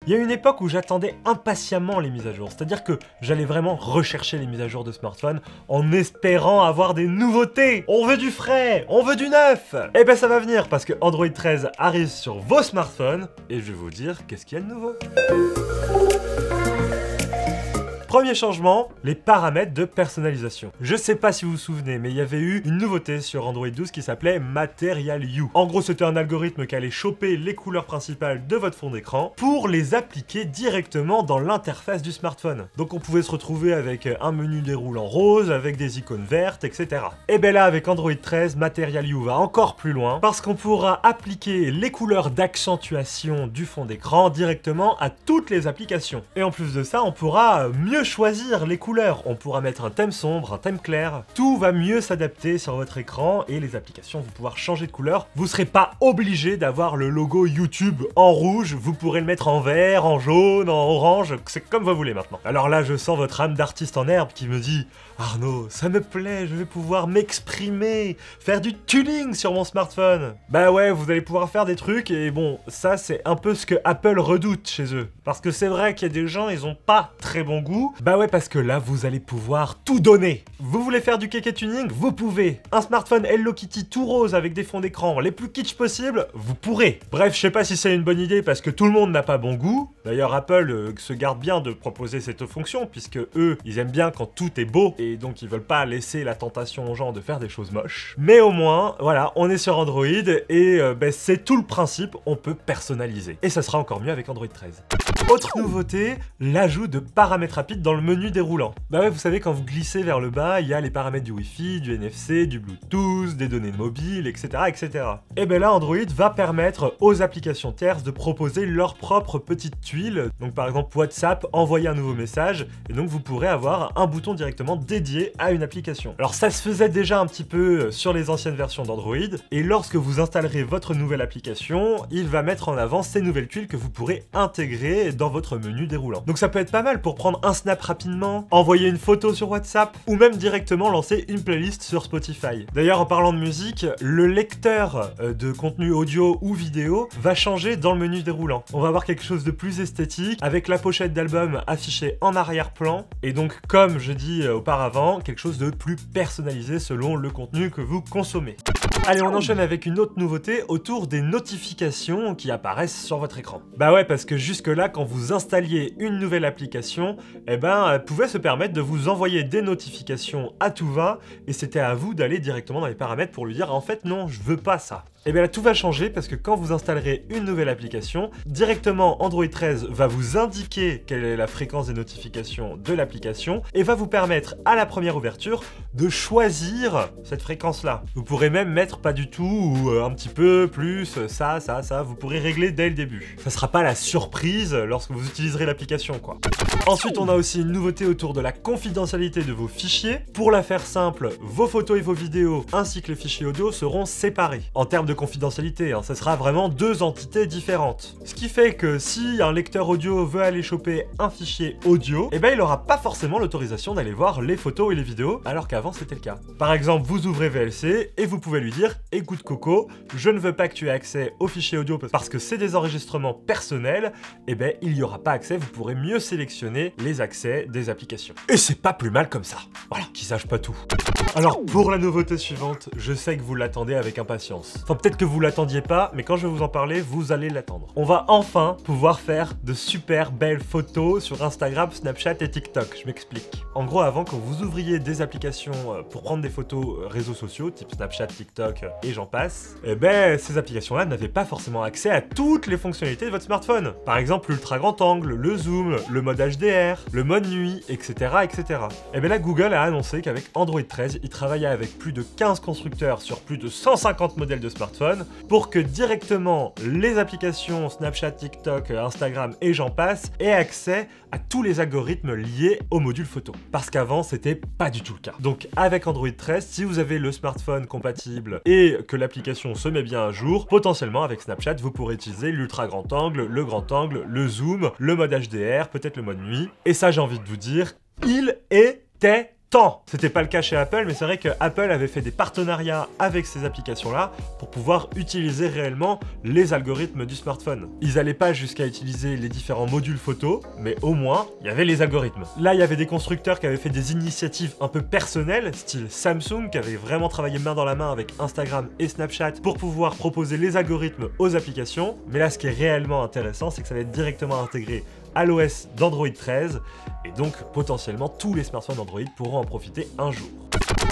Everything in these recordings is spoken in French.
Il y a une époque où j'attendais impatiemment les mises à jour, c'est-à-dire que j'allais vraiment rechercher les mises à jour de smartphone en espérant avoir des nouveautés. On veut du frais, on veut du neuf. Et ben ça va venir parce que Android 13 arrive sur vos smartphones et je vais vous dire qu'est-ce qu'il y a de nouveau. Premier changement, les paramètres de personnalisation. Je sais pas si vous vous souvenez, mais il y avait eu une nouveauté sur Android 12 qui s'appelait Material You. En gros, c'était un algorithme qui allait choper les couleurs principales de votre fond d'écran pour les appliquer directement dans l'interface du smartphone. Donc on pouvait se retrouver avec un menu déroulant rose, avec des icônes vertes, etc. Et ben là, avec Android 13, Material You va encore plus loin parce qu'on pourra appliquer les couleurs d'accentuation du fond d'écran directement à toutes les applications. Et en plus de ça, on pourra mieux choisir les couleurs. On pourra mettre un thème sombre, un thème clair. Tout va mieux s'adapter sur votre écran et les applications vont pouvoir changer de couleur. Vous serez pas obligé d'avoir le logo YouTube en rouge. Vous pourrez le mettre en vert, en jaune, en orange. C'est comme vous voulez maintenant. Alors là, je sens votre âme d'artiste en herbe qui me dit « Arnaud, ça me plaît, je vais pouvoir m'exprimer, faire du tuning sur mon smartphone. » Bah ouais, vous allez pouvoir faire des trucs et bon, ça c'est un peu ce que Apple redoute chez eux. Parce que c'est vrai qu'il y a des gens, ils ont pas très bon goût. Bah ouais, parce que là, vous allez pouvoir tout donner. Vous voulez faire du kéké tuning? Vous pouvez. Un smartphone Hello Kitty tout rose avec des fonds d'écran les plus kitsch possibles? Vous pourrez. Bref, je sais pas si c'est une bonne idée parce que tout le monde n'a pas bon goût. D'ailleurs, Apple se garde bien de proposer cette fonction puisque eux, ils aiment bien quand tout est beau et donc ils veulent pas laisser la tentation aux gens de faire des choses moches. Mais au moins, voilà, on est sur Android et c'est tout le principe, on peut personnaliser. Et ça sera encore mieux avec Android 13. Autre nouveauté, l'ajout de paramètres rapides dans le menu déroulant. Bah ouais, vous savez, quand vous glissez vers le bas, il y a les paramètres du Wi-Fi, du NFC, du Bluetooth, des données mobiles, etc., etc. Et ben là, Android va permettre aux applications tierces de proposer leurs propres petites tuiles. Donc par exemple, WhatsApp, envoyer un nouveau message, et donc vous pourrez avoir un bouton directement dédié à une application. Alors ça se faisait déjà un petit peu sur les anciennes versions d'Android, et lorsque vous installerez votre nouvelle application, il va mettre en avant ces nouvelles tuiles que vous pourrez intégrer dans votre menu déroulant. Donc ça peut être pas mal pour prendre un snap rapidement, envoyer une photo sur WhatsApp, ou même directement lancer une playlist sur Spotify. D'ailleurs, en parlant de musique, le lecteur de contenu audio ou vidéo va changer dans le menu déroulant. On va avoir quelque chose de plus esthétique, avec la pochette d'album affichée en arrière-plan, et donc, comme je dis auparavant, quelque chose de plus personnalisé selon le contenu que vous consommez. Allez, on enchaîne avec une autre nouveauté autour des notifications qui apparaissent sur votre écran. Bah ouais, parce que jusque-là, quand vous installiez une nouvelle application, elle pouvait se permettre de vous envoyer des notifications à tout va, et c'était à vous d'aller directement dans les paramètres pour lui dire « En fait, non, je veux pas ça ». Et bien là, tout va changer parce que quand vous installerez une nouvelle application, directement Android 13 va vous indiquer quelle est la fréquence des notifications de l'application et va vous permettre à la première ouverture de choisir cette fréquence-là. Vous pourrez même mettre pas du tout ou un petit peu plus, ça, vous pourrez régler dès le début. Ça sera pas la surprise lorsque vous utiliserez l'application, quoi. Ensuite, on a aussi une nouveauté autour de la confidentialité de vos fichiers. Pour la faire simple, vos photos et vos vidéos ainsi que les fichiers audio seront séparés. En termes de confidentialité, ça sera vraiment deux entités différentes. Ce qui fait que si un lecteur audio veut aller choper un fichier audio, il n'aura pas forcément l'autorisation d'aller voir les photos et les vidéos, alors qu'avant c'était le cas. Par exemple, vous ouvrez VLC et vous pouvez lui dire « Écoute Coco, je ne veux pas que tu aies accès aux fichiers audio parce que c'est des enregistrements personnels », il n'y aura pas accès, vous pourrez mieux sélectionner les accès des applications. Et c'est pas plus mal comme ça. Voilà, qu'ils sachent pas tout. Alors, pour la nouveauté suivante, je sais que vous l'attendez avec impatience. Enfin, peut-être que vous l'attendiez pas, mais quand je vais vous en parler, vous allez l'attendre. On va enfin pouvoir faire de super belles photos sur Instagram, Snapchat et TikTok. Je m'explique. En gros, avant, quand vous ouvriez des applications pour prendre des photos réseaux sociaux, type Snapchat, TikTok et j'en passe, ces applications-là n'avaient pas forcément accès à toutes les fonctionnalités de votre smartphone. Par exemple, l'ultra grand angle, le zoom, le mode HDR, le mode nuit, etc., etc. Et bien là, Google a annoncé qu'avec Android 13, il travaillait avec plus de 15 constructeurs sur plus de 150 modèles de smartphones pour que directement les applications Snapchat, TikTok, Instagram et j'en passe aient accès à tous les algorithmes liés au module photo. Parce qu'avant, c'était pas du tout le cas. Donc avec Android 13, si vous avez le smartphone compatible et que l'application se met bien à jour, potentiellement avec Snapchat, vous pourrez utiliser l'ultra grand angle, le zoom, le mode HDR, peut-être le mode nuit. Et ça, j'ai envie de vous dire, il était tant. C'était pas le cas chez Apple, mais c'est vrai que Apple avait fait des partenariats avec ces applications-là pour pouvoir utiliser réellement les algorithmes du smartphone. Ils allaient pas jusqu'à utiliser les différents modules photo, mais au moins, il y avait les algorithmes. Là, il y avait des constructeurs qui avaient fait des initiatives un peu personnelles, style Samsung, qui avait vraiment travaillé main dans la main avec Instagram et Snapchat pour pouvoir proposer les algorithmes aux applications. Mais là, ce qui est réellement intéressant, c'est que ça va être directement intégré à l'OS d'Android 13, et donc potentiellement tous les smartphones Android pourront en profiter un jour.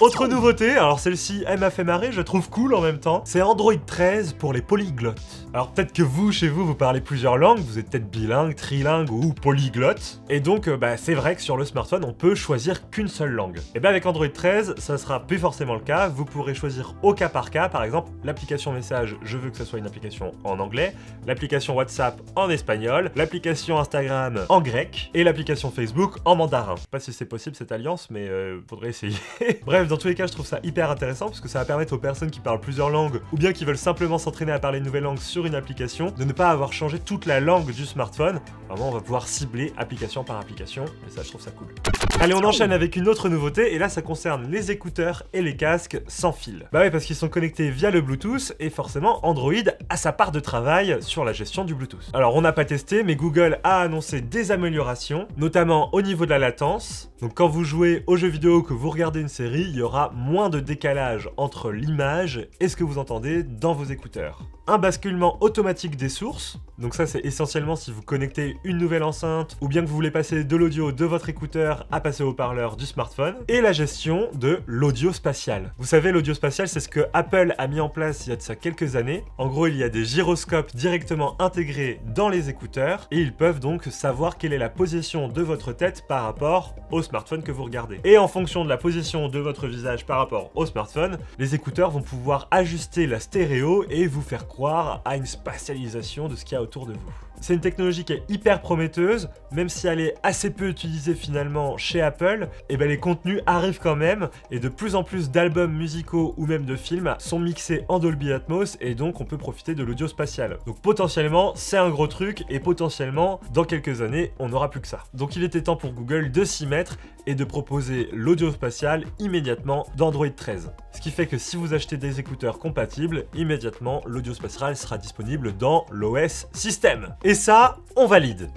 Autre nouveauté, alors celle-ci elle m'a fait marrer, je trouve cool en même temps, c'est Android 13 pour les polyglottes. Alors peut-être que vous, chez vous, vous parlez plusieurs langues, vous êtes peut-être bilingue, trilingue ou polyglotte, et donc c'est vrai que sur le smartphone on peut choisir qu'une seule langue. Et bien avec Android 13, ça sera plus forcément le cas, vous pourrez choisir au cas par cas, par exemple l'application message, je veux que ce soit une application en anglais, l'application WhatsApp en espagnol, l'application Instagram en grec, et l'application Facebook en mandarin. Je sais pas si c'est possible cette alliance, mais faudrait essayer. Bref, dans tous les cas, je trouve ça hyper intéressant parce que ça va permettre aux personnes qui parlent plusieurs langues ou bien qui veulent simplement s'entraîner à parler une nouvelle langue sur une application de ne pas avoir changé toute la langue du smartphone. Vraiment, on va pouvoir cibler application par application et ça, je trouve ça cool. Allez, on enchaîne avec une autre nouveauté et là, ça concerne les écouteurs et les casques sans fil. Bah ouais, parce qu'ils sont connectés via le Bluetooth et forcément, Android a sa part de travail sur la gestion du Bluetooth. Alors, on n'a pas testé, mais Google a annoncé des améliorations, notamment au niveau de la latence. Donc quand vous jouez aux jeux vidéo, que vous regardez une série, il y aura moins de décalage entre l'image et ce que vous entendez dans vos écouteurs. Un basculement automatique des sources, donc ça c'est essentiellement si vous connectez une nouvelle enceinte ou bien que vous voulez passer de l'audio de votre écouteur à passer au haut-parleur du smartphone, et la gestion de l'audio spatial. Vous savez, l'audio spatial, c'est ce que Apple a mis en place il y a de ça quelques années. En gros, il y a des gyroscopes directement intégrés dans les écouteurs et ils peuvent donc savoir quelle est la position de votre tête par rapport au smartphone que vous regardez. Et en fonction de la position de votre visage par rapport au smartphone, les écouteurs vont pouvoir ajuster la stéréo et vous faire croire à une spatialisation de ce qu'il y a autour de vous. C'est une technologie qui est hyper prometteuse, même si elle est assez peu utilisée finalement chez Apple, et ben les contenus arrivent quand même, et de plus en plus d'albums musicaux ou même de films sont mixés en Dolby Atmos, et donc on peut profiter de l'audio spatial. Donc potentiellement, c'est un gros truc, et potentiellement, dans quelques années, on n'aura plus que ça. Donc il était temps pour Google de s'y mettre, et de proposer l'audio spatial immédiatement d'Android 13. Ce qui fait que si vous achetez des écouteurs compatibles, immédiatement l'audio spatial sera disponible dans l'OS système. Et ça, on valide.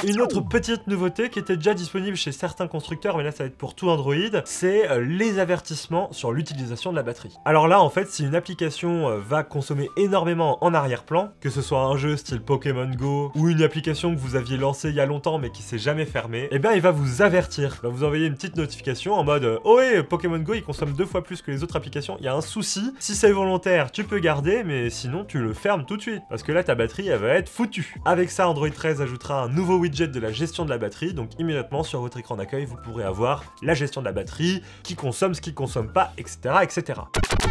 Une autre petite nouveauté qui était déjà disponible chez certains constructeurs, mais là ça va être pour tout Android, c'est les avertissements sur l'utilisation de la batterie. Alors là en fait, si une application va consommer énormément en arrière-plan, que ce soit un jeu style Pokémon Go ou une application que vous aviez lancée il y a longtemps mais qui s'est jamais fermée, et bien il va vous avertir, il va vous envoyer une petite notification en mode oh ouais, Pokémon Go il consomme 2 fois plus que les autres applications, il y a un souci, si c'est volontaire tu peux garder mais sinon tu le fermes tout de suite, parce que là ta batterie elle va être foutue. Avec ça, Android 13 ajoutera un nouveau widget de la gestion de la batterie, donc immédiatement sur votre écran d'accueil vous pourrez avoir la gestion de la batterie, qui consomme, ce qui consomme pas, etc. etc.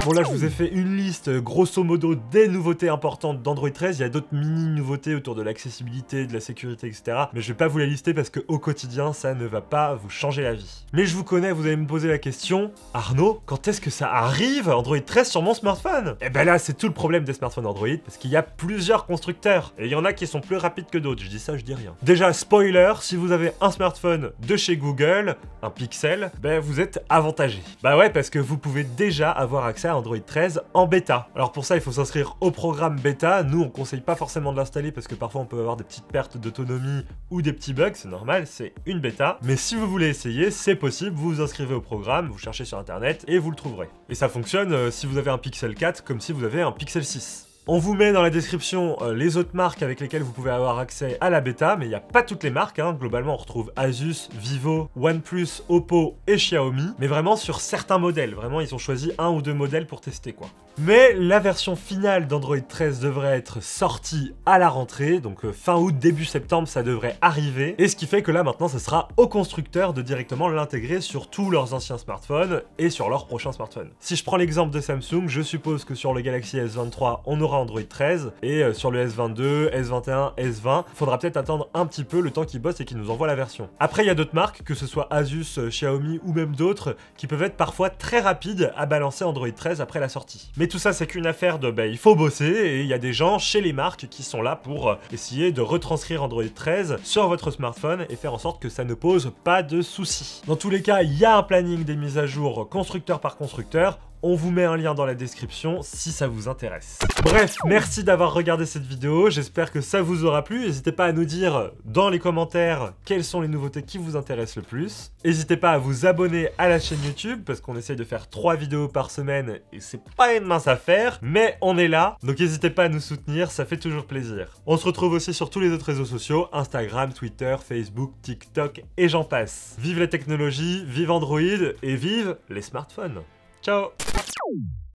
Bon là je vous ai fait une liste grosso modo des nouveautés importantes d'Android 13, il y a d'autres mini nouveautés autour de l'accessibilité, de la sécurité, etc. Mais je vais pas vous les lister parce qu'au quotidien ça ne va pas vous changer la vie. Mais je vous connais, vous allez me poser la question, Arnaud, quand est-ce que ça arrive Android 13 sur mon smartphone? Et ben là c'est tout le problème des smartphones Android, parce qu'il y a plusieurs constructeurs, et il y en a qui sont plus rapides que d'autres, je dis ça, je dis rien. Déjà spoiler, si vous avez un smartphone de chez Google, un Pixel, ben vous êtes avantagé. Bah ouais, parce que vous pouvez déjà avoir accès à Android 13 en bêta. Alors pour ça, il faut s'inscrire au programme bêta. Nous, on conseille pas forcément de l'installer parce que parfois on peut avoir des petites pertes d'autonomie ou des petits bugs, c'est normal, c'est une bêta. Mais si vous voulez essayer, c'est possible, vous vous inscrivez au programme, vous cherchez sur internet et vous le trouverez. Et ça fonctionne si vous avez un Pixel 4 comme si vous avez un Pixel 6. On vous met dans la description les autres marques avec lesquelles vous pouvez avoir accès à la bêta, mais il n'y a pas toutes les marques, hein. Globalement, on retrouve Asus, Vivo, OnePlus, Oppo et Xiaomi, mais vraiment sur certains modèles. Vraiment, ils ont choisi 1 ou 2 modèles pour tester, quoi. Mais la version finale d'Android 13 devrait être sortie à la rentrée, donc fin août, début septembre, ça devrait arriver. Et ce qui fait que là, maintenant, ce sera aux constructeurs de directement l'intégrer sur tous leurs anciens smartphones et sur leurs prochains smartphones. Si je prends l'exemple de Samsung, je suppose que sur le Galaxy S23, on aura aura Android 13, et sur le S22, S21, S20, faudra peut-être attendre un petit peu le temps qu'ils bossent et qu'ils nous envoient la version. Après, il y a d'autres marques, que ce soit Asus, Xiaomi ou même d'autres, qui peuvent être parfois très rapides à balancer Android 13 après la sortie. Mais tout ça, c'est qu'une affaire de il faut bosser, et il y a des gens chez les marques qui sont là pour essayer de retranscrire Android 13 sur votre smartphone et faire en sorte que ça ne pose pas de soucis. Dans tous les cas, il y a un planning des mises à jour constructeur par constructeur. On vous met un lien dans la description si ça vous intéresse. Bref, merci d'avoir regardé cette vidéo, j'espère que ça vous aura plu. N'hésitez pas à nous dire dans les commentaires quelles sont les nouveautés qui vous intéressent le plus. N'hésitez pas à vous abonner à la chaîne YouTube, parce qu'on essaye de faire 3 vidéos par semaine et c'est pas une mince affaire, mais on est là, donc n'hésitez pas à nous soutenir, ça fait toujours plaisir. On se retrouve aussi sur tous les autres réseaux sociaux, Instagram, Twitter, Facebook, TikTok et j'en passe. Vive la technologie, vive Android et vive les smartphones. Ciao!